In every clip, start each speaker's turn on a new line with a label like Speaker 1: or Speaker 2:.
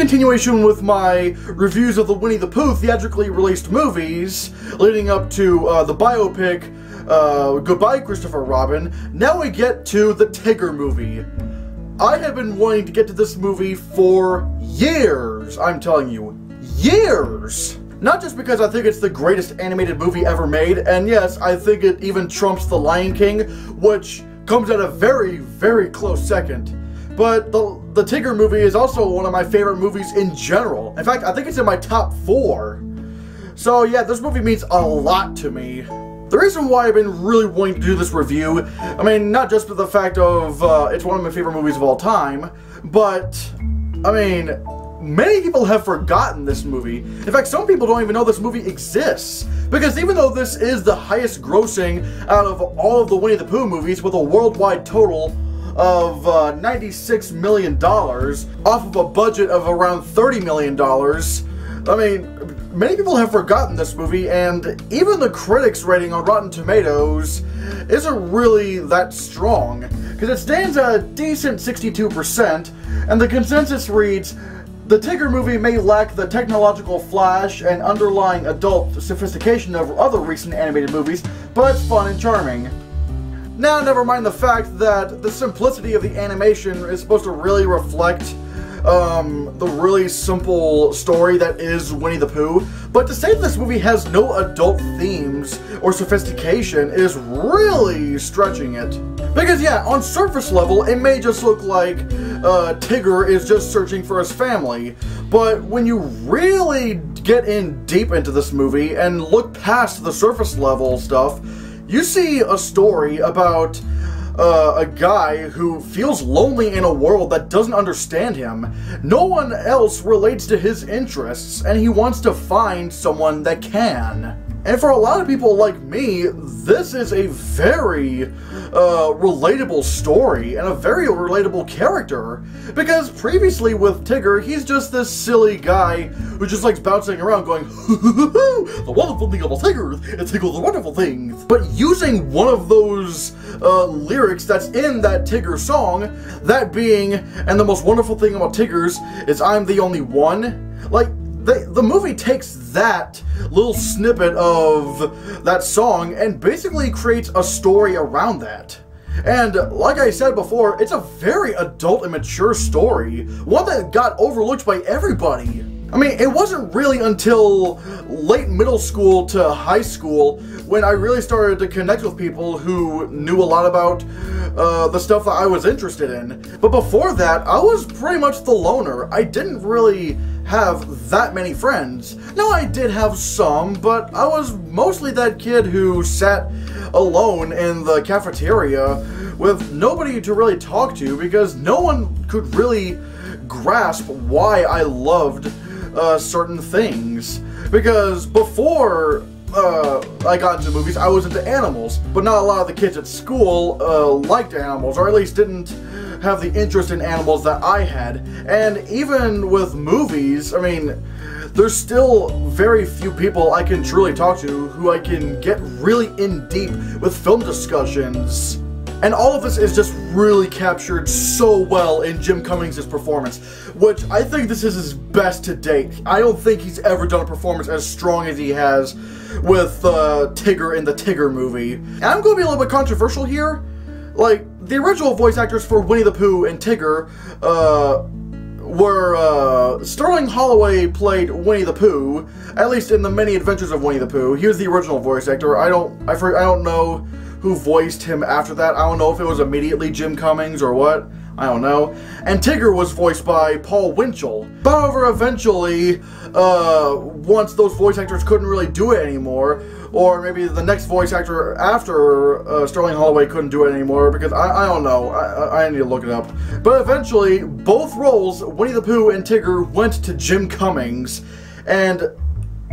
Speaker 1: continuation with my reviews of the Winnie the Pooh theatrically released movies, leading up to the biopic, Goodbye Christopher Robin. Now we get to the Tigger movie. I have been wanting to get to this movie for years, I'm telling you, years! Not just because I think it's the greatest animated movie ever made, and yes, I think it even trumps The Lion King, which comes at a very, very close second. But the Tigger movie is also one of my favorite movies in general. In fact, I think it's in my top 4. So yeah, this movie means a lot to me. The reason why I've been really wanting to do this review, I mean, not just for the fact of it's one of my favorite movies of all time, but, I mean, many people have forgotten this movie. In fact, some people don't even know this movie exists. Because even though this is the highest grossing out of all of the Winnie the Pooh movies with a worldwide total of $96 million off of a budget of around $30 million, I mean, many people have forgotten this movie, and even the critics' rating on Rotten Tomatoes isn't really that strong, because it stands at a decent 62%, and the consensus reads, "The Tigger movie may lack the technological flash and underlying adult sophistication of other recent animated movies, but it's fun and charming." Now, never mind the fact that the simplicity of the animation is supposed to really reflect the really simple story that is Winnie the Pooh, but to say this movie has no adult themes or sophistication is really stretching it. Because yeah, on surface level, it may just look like Tigger is just searching for his family, but when you really get in deep into this movie and look past the surface level stuff, you see a story about a guy who feels lonely in a world that doesn't understand him. No one else relates to his interests, and he wants to find someone that can. And for a lot of people like me, this is a very relatable story and a very relatable character. Because previously with Tigger, he's just this silly guy who just likes bouncing around going, "The wonderful thing about Tigger is Tigger the wonderful things." But using one of those lyrics that's in that Tigger song, that being, "And the most wonderful thing about Tiggers is I'm the only one," like, the movie takes that little snippet of that song and basically creates a story around that. And like I said before, it's a very adult and mature story, one that got overlooked by everybody. I mean, it wasn't really until late middle school to high school when I really started to connect with people who knew a lot about the stuff that I was interested in. But before that, I was pretty much the loner. I didn't really have that many friends. No, I did have some, but I was mostly that kid who sat alone in the cafeteria with nobody to really talk to because no one could really grasp why I loved certain things. Because before I got into movies, I was into animals, but not a lot of the kids at school liked animals, or at least didn't have the interest in animals that I had. And even with movies, I mean, there's still very few people I can truly talk to who I can get really in deep with film discussions. And all of this is just really captured so well in Jim Cummings' performance, which I think this is his best to date. I don't think he's ever done a performance as strong as he has with Tigger in the Tigger movie. And I'm going to be a little bit controversial here. Like, the original voice actors for Winnie the Pooh and Tigger were Sterling Holloway played Winnie the Pooh, at least in the Many Adventures of Winnie the Pooh. He was the original voice actor. I don't know who voiced him after that. I don't know if it was immediately Jim Cummings or what. I don't know. And Tigger was voiced by Paul Winchell. However, eventually, once those voice actors couldn't really do it anymore, or maybe the next voice actor after Sterling Holloway couldn't do it anymore, because I don't know. I need to look it up. But eventually, both roles, Winnie the Pooh and Tigger, went to Jim Cummings, and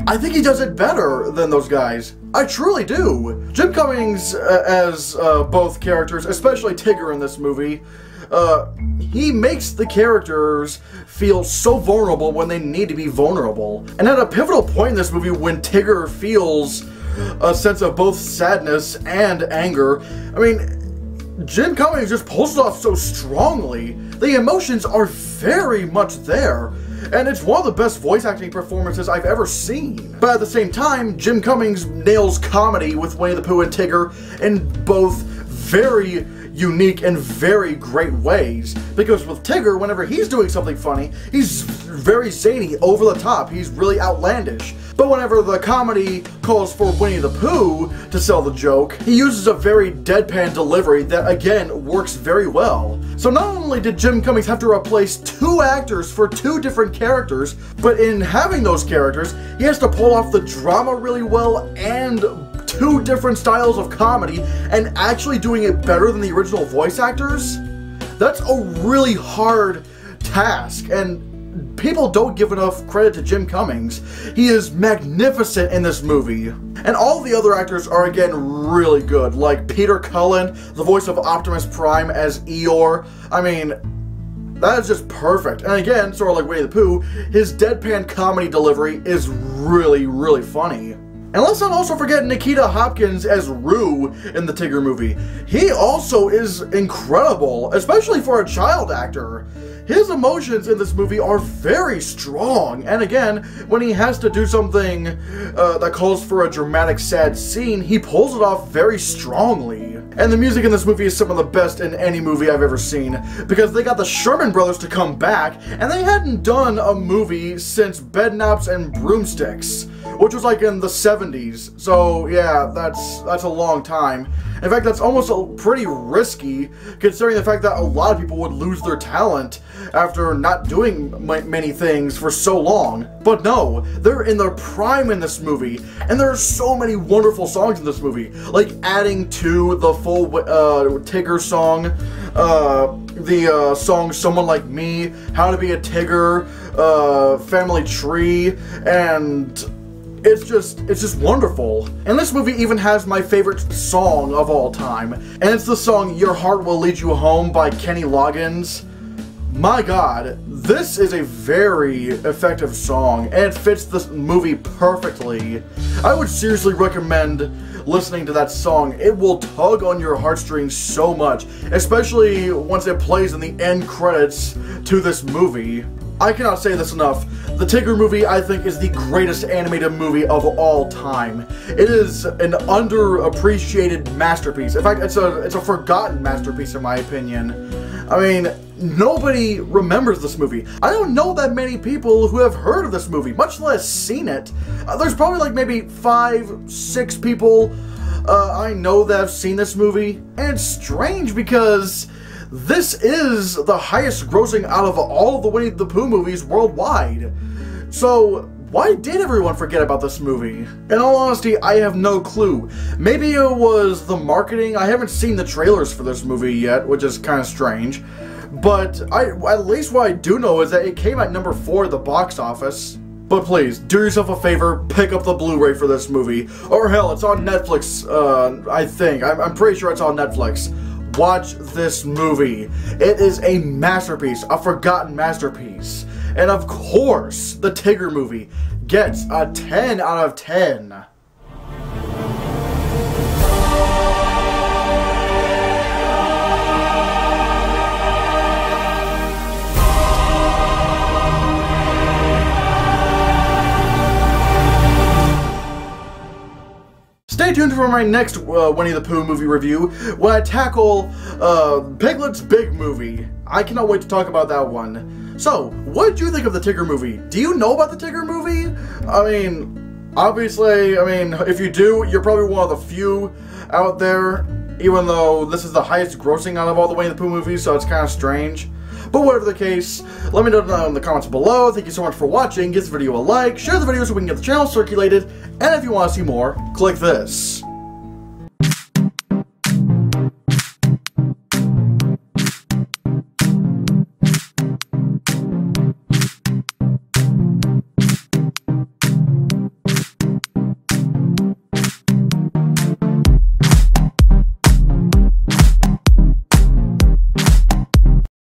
Speaker 1: I think he does it better than those guys. I truly do. Jim Cummings, as both characters, especially Tigger in this movie, he makes the characters feel so vulnerable when they need to be vulnerable. And at a pivotal point in this movie, when Tigger feels a sense of both sadness and anger, I mean, Jim Cummings just pulls it off so strongly. The emotions are very much there. and it's one of the best voice acting performances I've ever seen. But at the same time, Jim Cummings nails comedy with Winnie the Pooh and Tigger in both very unique and very great ways. Because with Tigger, whenever he's doing something funny, he's very zany, over the top, he's really outlandish. But whenever the comedy calls for Winnie the Pooh to sell the joke, he uses a very deadpan delivery that, again, works very well. So not only did Jim Cummings have to replace 2 actors for 2 different characters, but in having those characters, he has to pull off the drama really well and 2 different styles of comedy and actually doing it better than the original voice actors. That's a really hard task, and people don't give enough credit to Jim Cummings. He is magnificent in this movie. And all the other actors are, again, really good. Like Peter Cullen, the voice of Optimus Prime as Eeyore. I mean, that is just perfect. And again, sort of like Winnie the Pooh, his deadpan comedy delivery is really, really funny. And let's not also forget Nikita Hopkins as Roo in the Tigger movie. He also is incredible, especially for a child actor. His emotions in this movie are very strong, and again, when he has to do something that calls for a dramatic, sad scene, he pulls it off very strongly. And the music in this movie is some of the best in any movie I've ever seen, because they got the Sherman Brothers to come back, and they hadn't done a movie since Bedknobs and Broomsticks, which was like in the 70s, so yeah, that's a long time. In fact, that's almost pretty risky, considering the fact that a lot of people would lose their talent after not doing many things for so long. But no, they're in their prime in this movie, and there are so many wonderful songs in this movie, like adding to the full Tigger song, the song Someone Like Me, How to Be a Tigger, Family Tree, and it's just wonderful. And this movie even has my favorite song of all time, and it's the song Your Heart Will Lead You Home by Kenny Loggins. My god, this is a very effective song, and it fits this movie perfectly. I would seriously recommend listening to that song. It will tug on your heartstrings so much, especially once it plays in the end credits to this movie. I cannot say this enough. The Tigger movie, I think, is the greatest animated movie of all time. It is an underappreciated masterpiece. In fact, it's a forgotten masterpiece in my opinion. I mean, nobody remembers this movie. I don't know that many people who have heard of this movie, much less seen it. There's probably like maybe 5, 6 people I know that have seen this movie. And it's strange because this is the highest grossing out of all of the Winnie the Pooh movies worldwide. So why did everyone forget about this movie? In all honesty, I have no clue. Maybe it was the marketing. I haven't seen the trailers for this movie yet, which is kind of strange. But at least what I do know is that it came at number 4 at the box office. But please, do yourself a favor, pick up the Blu-ray for this movie. Or hell, it's on Netflix, I think. I'm pretty sure it's on Netflix. Watch this movie. It is a masterpiece, a forgotten masterpiece. And of course, the Tigger movie gets a 10 out of 10. Stay tuned for my next Winnie the Pooh movie review when I tackle Piglet's Big Movie. I cannot wait to talk about that one. So, what did you think of the Tigger movie? Do you know about the Tigger movie? I mean, obviously, if you do, you're probably one of the few out there, even though this is the highest grossing out of all the Winnie the Pooh movies, so it's kind of strange. But whatever the case, let me know down in the comments below. Thank you so much for watching. Give this video a like, share the video so we can get the channel circulated, and if you want to see more, click this.